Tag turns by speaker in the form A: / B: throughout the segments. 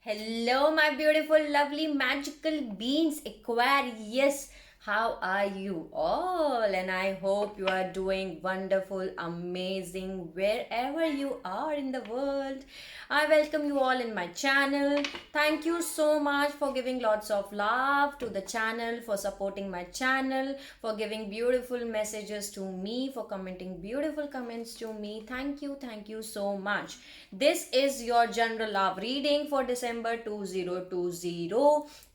A: Hello, my beautiful, lovely, magical beings, Aquarius. How are you all? And I hope you are doing wonderful, amazing, wherever you are in the world. I welcome you all in my channel. Thank you so much for giving lots of love to the channel, for supporting my channel, for giving beautiful messages to me, for commenting beautiful comments to me. Thank you so much. This is your general love reading for December 2020.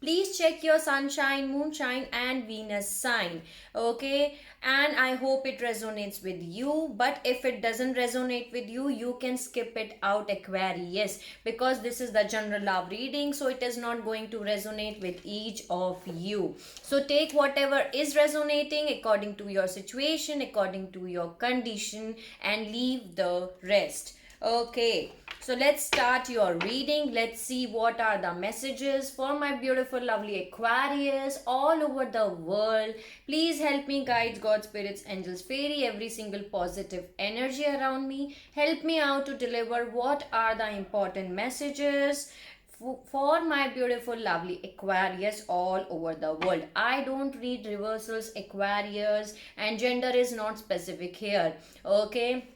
A: Please check your sunshine, moonshine, and Venus sign. Okay, and I hope it resonates with you. But if it doesn't resonate with you, you can skip it out, Aquarius, because this is the general love reading, so it is not going to resonate with each of you. So take whatever is resonating according to your situation, according to your condition, and leave the rest. Okay, so let's start your reading. Let's see what are the messages for my beautiful, lovely Aquarius all over the world. Please help me guide God, spirits, angels, fairy, every single positive energy around me. Help me out to deliver what are the important messages for my beautiful, lovely Aquarius all over the world. I don't read reversals, Aquarius, and gender is not specific here. Okay,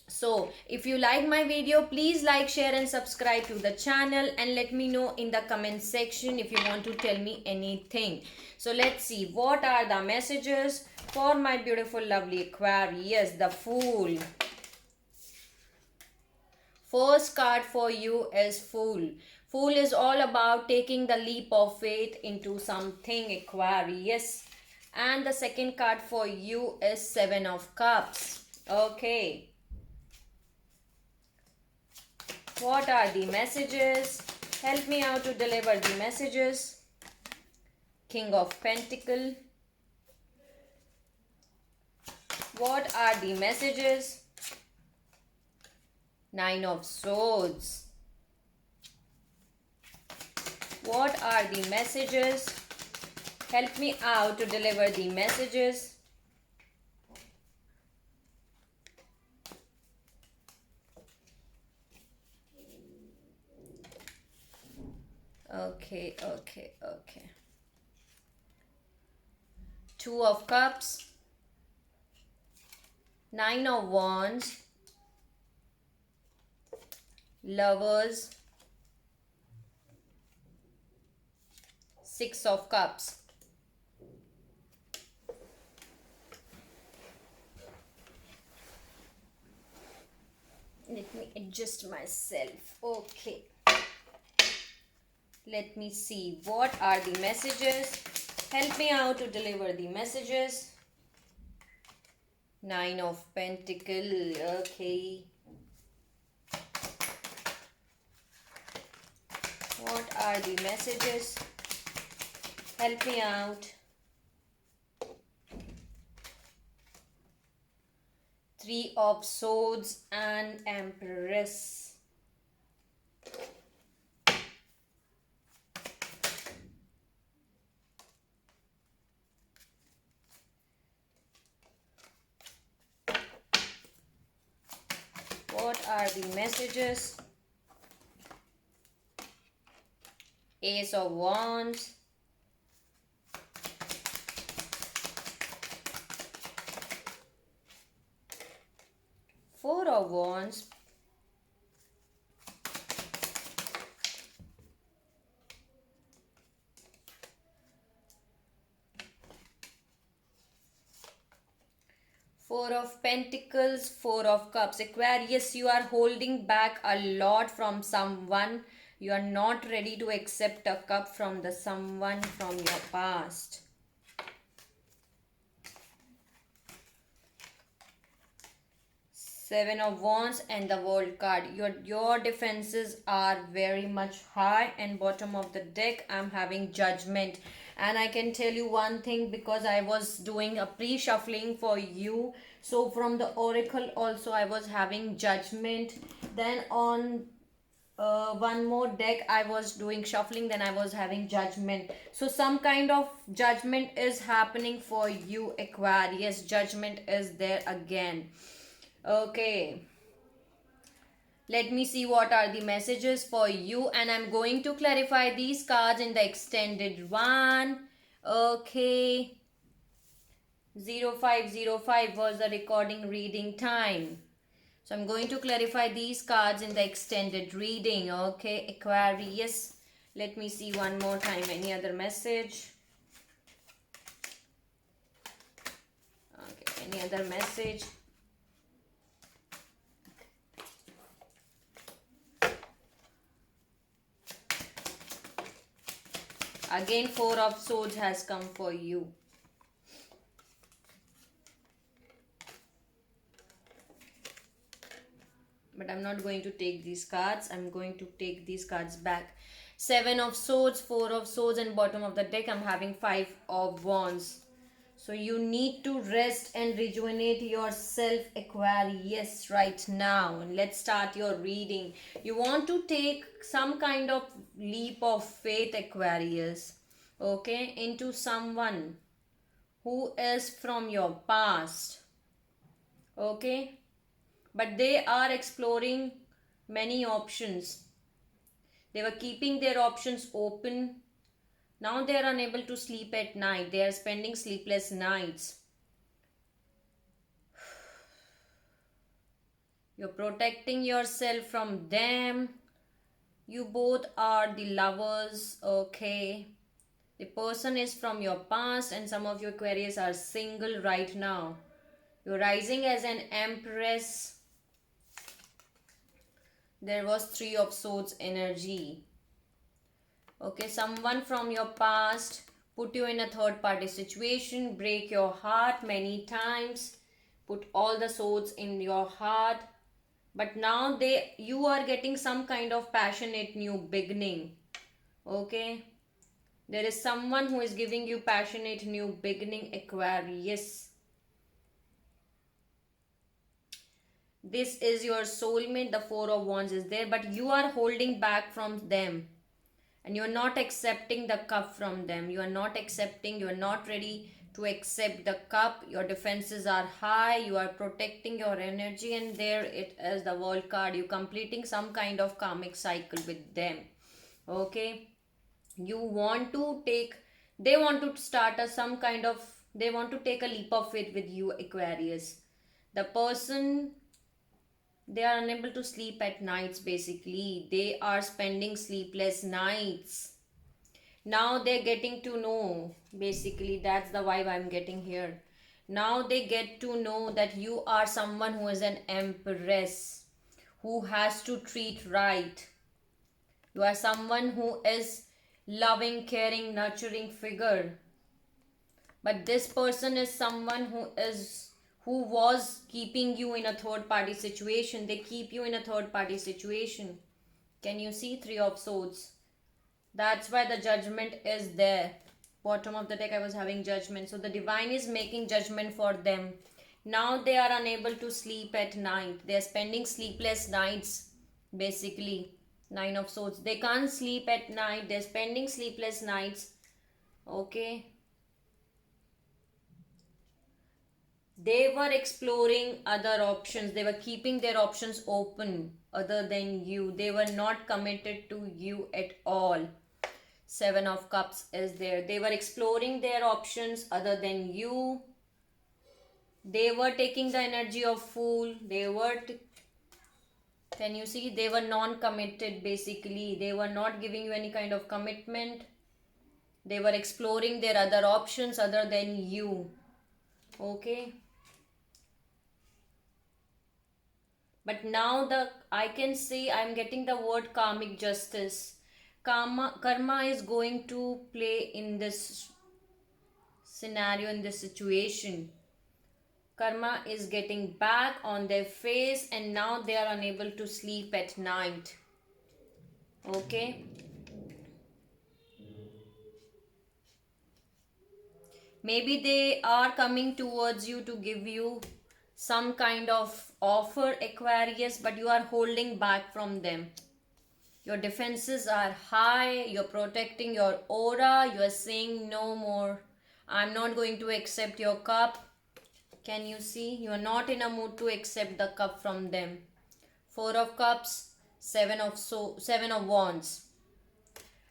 A: so if you like my video, please like, share and subscribe to the channel, and let me know in the comment section if you want to tell me anything. So let's see what are the messages for my beautiful, lovely Aquarius. The Fool. First card for you is Fool. Fool is all about taking the leap of faith into something, Aquarius. And the second card for you is Seven of Cups. Okay, what are the messages? Help me out to deliver the messages. King of Pentacle. What are the messages? Nine of Swords. What are the messages? Help me out to deliver the messages. Okay. Two of Cups. Nine of Wands. Lovers. Six of Cups. Let me adjust myself. Okay. Let me see what are the messages. Help me out to deliver the messages. Nine of Pentacle. Okay. What are the messages? Help me out. Three of Swords and Empress. What are the messages? Ace of Wands. Four of Wands. Four of Pentacles, Four of Cups. Aquarius, you are holding back a lot from someone. You are not ready to accept a cup from the someone from your past. Seven of Wands and the World card. Your defenses are very much high, and bottom of the deck I'm having Judgment. And I can tell you one thing, because I was doing a pre-shuffling for you, so from the oracle also I was having Judgment. Then on one more deck I was doing shuffling, then I was having Judgment. So some kind of judgment is happening for you, Aquarius. Judgment is there again. Okay, Let me see what are the messages for you, and I'm going to clarify these cards in the extended one. Okay. 0505 was the recording reading time. So I'm going to clarify these cards in the extended reading. Okay, Aquarius. Let me see one more time. Any other message? Okay, any other message? Again, Four of Swords has come for you. But I'm not going to take these cards. I'm going to take these cards back. Seven of Swords, Four of Swords, and bottom of the deck I'm having Five of Wands. So you need to rest and rejuvenate yourself, Aquarius, right now. And let's start your reading. You want to take some kind of leap of faith, Aquarius, okay, into someone who is from your past, okay, but they are exploring many options. They were keeping their options open. Now they are unable to sleep at night. They are spending sleepless nights. You're protecting yourself from them. You both are the lovers, okay. The person is from your past, and some of your Aquarius are single right now. You're rising as an Empress. There was Three of Swords energy. Okay, someone from your past put you in a third party situation, break your heart many times, put all the swords in your heart. But now you are getting some kind of passionate new beginning. Okay, there is someone who is giving you passionate new beginning, Aquarius. This is your soulmate. The Four of Wands is there, but you are holding back from them. And you are not accepting the cup from them. You are not accepting. You are not ready to accept the cup. Your defenses are high. You are protecting your energy. And there it is, the World card. You completing some kind of karmic cycle with them. Okay. You want to take, they want to start some kind of, they want to take a leap of faith with you, Aquarius. The person, they are unable to sleep at nights. Basically they are spending sleepless nights. Now they're getting to know, basically that's the vibe I'm getting here. Now they get to know that you are someone who is an Empress, who has to treat right. You are someone who is loving, caring, nurturing figure. But this person is someone who was keeping you in a third party situation. They keep you in a third party situation. Can you see? Three of Swords. That's why the Judgment is there. Bottom of the deck I was having Judgment. So the divine is making judgment for them. Now they are unable to sleep at night. They are spending sleepless nights. Basically Nine of Swords. They can't sleep at night. They're spending sleepless nights. Okay. They were exploring other options. They were keeping their options open other than you. They were not committed to you at all. Seven of Cups is there. They were exploring their options other than you. They were taking the energy of Fool. They were, can you see? They were non-committed basically. They were not giving you any kind of commitment. They were exploring their other options other than you. Okay. But now I can say I'm getting the word karmic justice. Karma is going to play in this scenario, in this situation. Karma is getting back on their face, and now they are unable to sleep at night. Okay. Maybe they are coming towards you to give you some kind of offer, Aquarius, but you are holding back from them. Your defenses are high. You're protecting your aura. You are saying no more. I'm not going to accept your cup. Can you see? You are not in a mood to accept the cup from them. Four of Cups, Seven of Wands.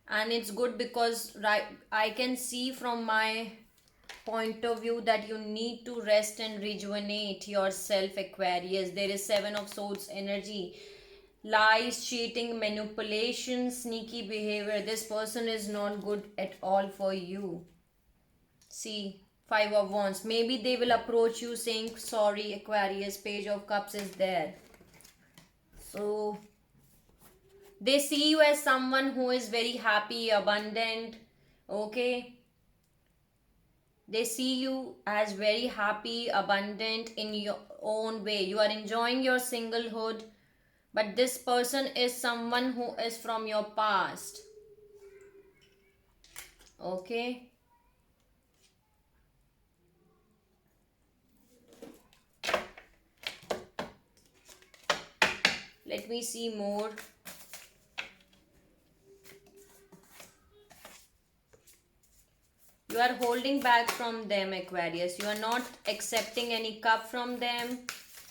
A: And it's good because right, I can see from my point of view that you need to rest and rejuvenate yourself, Aquarius. There is Seven of Swords energy. Lies, cheating, manipulation, sneaky behavior. This person is not good at all for you. See, Five of Wands. Maybe they will approach you saying sorry, Aquarius. Page of Cups is there. So they see you as someone who is very happy, abundant. Okay, they see you as very happy, abundant in your own way. You are enjoying your singlehood, but this person is someone who is from your past. Okay, let me see more. You are holding back from them, Aquarius. You are not accepting any cup from them.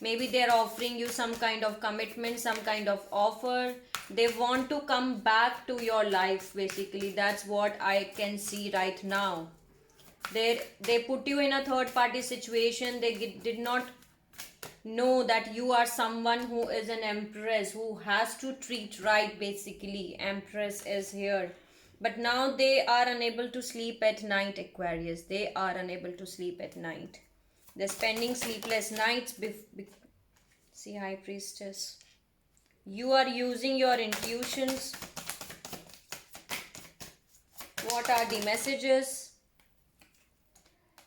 A: Maybe they are offering you some kind of commitment, some kind of offer. They want to come back to your life, basically. That's what I can see right now. They put you in a third party situation. They did not know that you are someone who is an empress, who has to treat right, basically. Empress is here. But now they are unable to sleep at night, Aquarius. They are unable to sleep at night. They're spending sleepless nights. See, High Priestess. You are using your intuitions. What are the messages?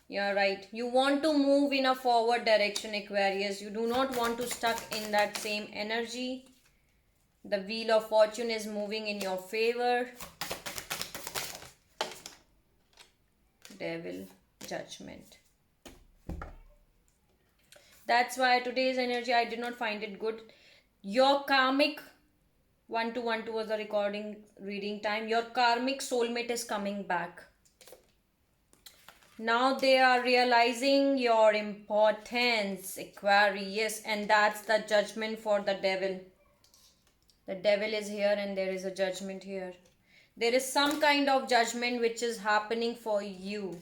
A: You're right. You want to move in a forward direction, Aquarius. You do not want to stuck in that same energy. The Wheel of Fortune is moving in your favor. Devil, Judgment. That's why today's energy, I did not find it good. Your karmic 1212 was the reading time. Your karmic soulmate is coming back. Now they are realizing your importance, Aquarius, and that's the judgment for the devil. The devil is here and there is a judgment here. There is some kind of judgment which is happening for you.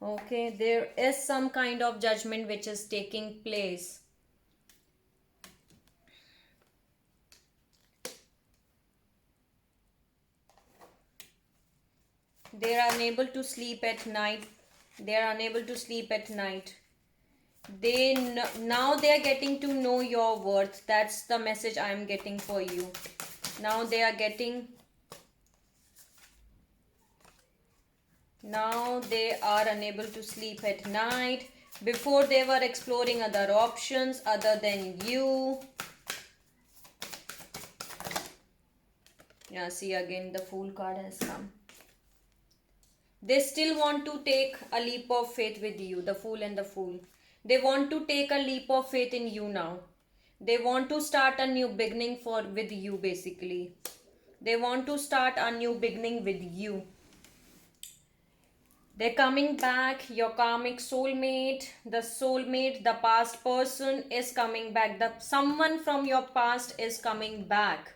A: Okay, there is some kind of judgment which is taking place. They are unable to sleep at night. They are unable to sleep at night. Now they are getting to know your worth. That's the message I am getting for you. Now they are getting. Now they are unable to sleep at night. Before they were exploring other options other than you. Yeah, see, again the Fool card has come. They still want to take a leap of faith with you, the Fool and the Fool. They want to take a leap of faith in you now. They want to start a new beginning with you, basically. They want to start a new beginning with you. They're coming back. Your karmic soulmate, the past person is coming back. Someone from your past is coming back.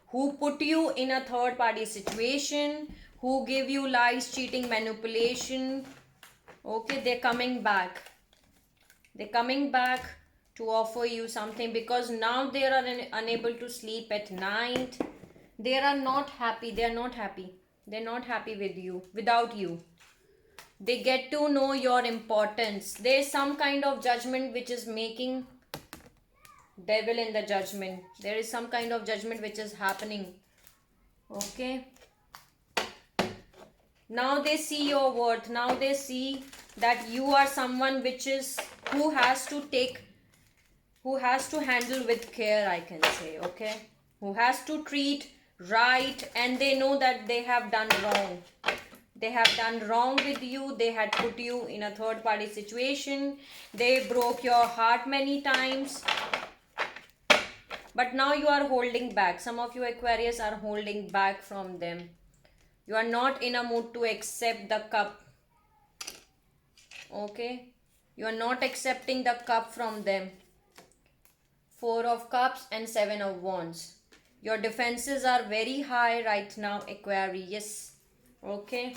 A: Who put you in a third party situation, who gave you lies, cheating, manipulation. Okay, they're coming back. They're coming back to offer you something because now they are unable to sleep at night. They are not happy. They are not happy. They're not happy with you, without you. They get to know your importance. There's some kind of judgment which is making devil in the judgment. There is some kind of judgment which is happening. Okay. Now they see your worth. Now they see that you are someone who has to handle with care, I can say. Okay. Who has to treat right, and they know that they have done wrong. They have done wrong with you. They had put you in a third party situation. They broke your heart many times. But now you are holding back. Some of you Aquarius are holding back from them. You are not in a mood to accept the cup. Okay. You are not accepting the cup from them. Four of Cups and Seven of Wands. Your defenses are very high right now, Aquarius. Okay.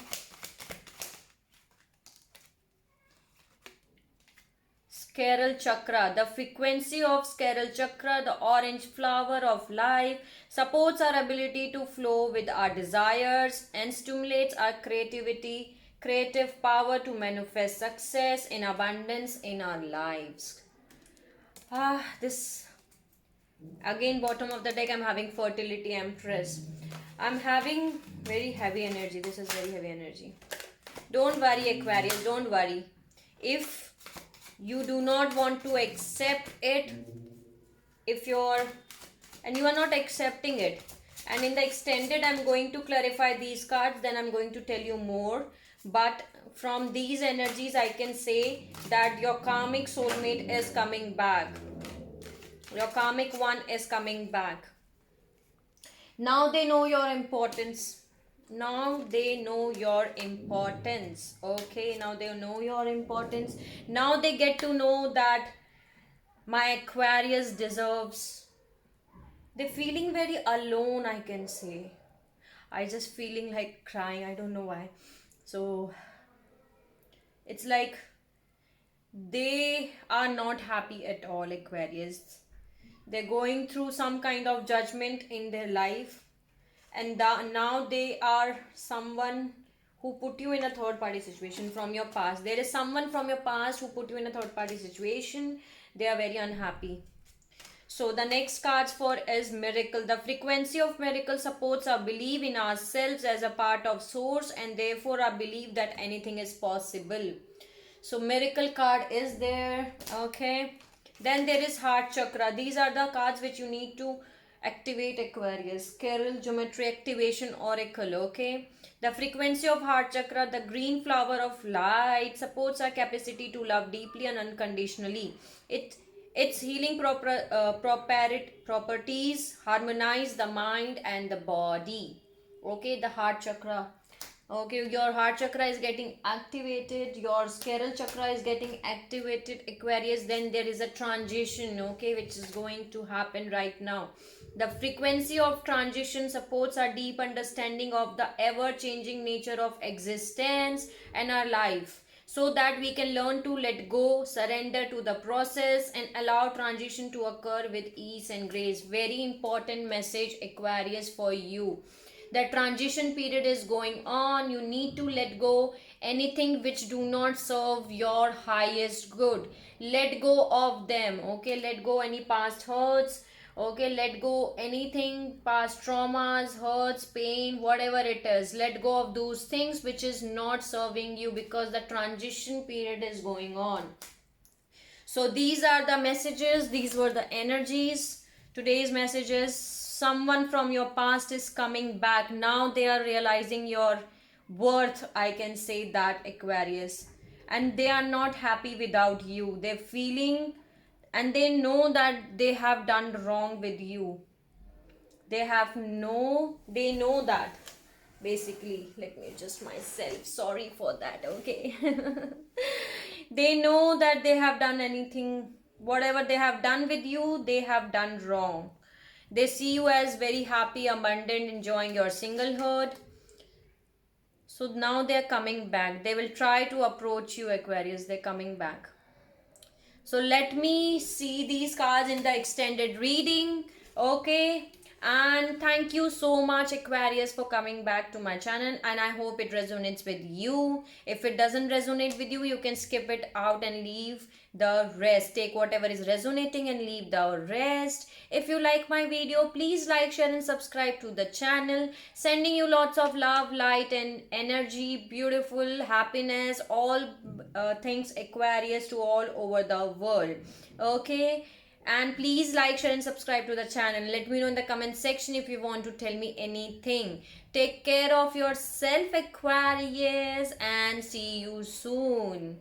A: Scaral Chakra. The frequency of Scaral Chakra, the orange flower of life, supports our ability to flow with our desires and stimulates our creativity, creative power to manifest success in abundance in our lives. This again, bottom of the deck, I'm having Fertility Empress. I'm having very heavy energy. This is very heavy energy. Don't worry, Aquarius, don't worry. If you do not want to accept it, if you're and you are not accepting it, and in the extended I'm going to clarify these cards, then I'm going to tell you more. But from these energies I can say that your karmic soulmate is coming back. Your karmic one is coming back. Now they know your importance. Now they know your importance. Okay, now they know your importance. Now they get to know that my Aquarius deserves. They're feeling very alone, I can say. I just feeling like crying. I don't know why. So it's like they are not happy at all, Aquarius. They're going through some kind of judgment in their life, and now they are someone who put you in a third party situation from your past. There is someone from your past who put you in a third party situation. They are very unhappy. So the next cards for is Miracle. The frequency of Miracle supports our belief in ourselves as a part of source, and therefore our belief that anything is possible. So Miracle card is there. Okay. Then there is Heart Chakra. These are the cards which you need to activate, Aquarius. Chiral Geometry Activation Oracle. Okay. The frequency of Heart Chakra, the green flower of light, supports our capacity to love deeply and unconditionally. Its healing properties harmonize the mind and the body. Okay, the Heart Chakra. Okay, your heart chakra is getting activated, your scleral chakra is getting activated, Aquarius. Then there is a transition, okay, which is going to happen right now. The frequency of transition supports our deep understanding of the ever-changing nature of existence and our life, so that we can learn to let go, surrender to the process, and allow transition to occur with ease and grace. Very important message, Aquarius, for you. The transition period is going on. You need to let go anything which do not serve your highest good. Let go of them. Okay, let go any past hurts. Okay, let go anything, past traumas, hurts, pain, whatever it is. Let go of those things which is not serving you, because the transition period is going on. So these are the messages, these were the energies. Today's messages: someone from your past is coming back. Now they are realizing your worth, I can say that, Aquarius. And they are not happy without you. They're feeling and they know that they have done wrong with you. They know that. Basically, let me adjust myself. Sorry for that, okay? They know that they have done anything, whatever they have done with you, they have done wrong. They see you as very happy, abundant, enjoying your singlehood. So now they're coming back. They will try to approach you, Aquarius. They're coming back. So let me see these cards in the extended reading. Okay. And thank you so much, Aquarius, for coming back to my channel, and I hope it resonates with you. If it doesn't resonate with you, you can skip it out and leave the rest. Take whatever is resonating and leave the rest. If you like my video, please like, share and subscribe to the channel. Sending you lots of love, light and energy, beautiful happiness, all things Aquarius to all over the world. Okay. And please like, share and subscribe to the channel. Let me know in the comment section if you want to tell me anything. Take care of yourself, Aquarius, and see you soon.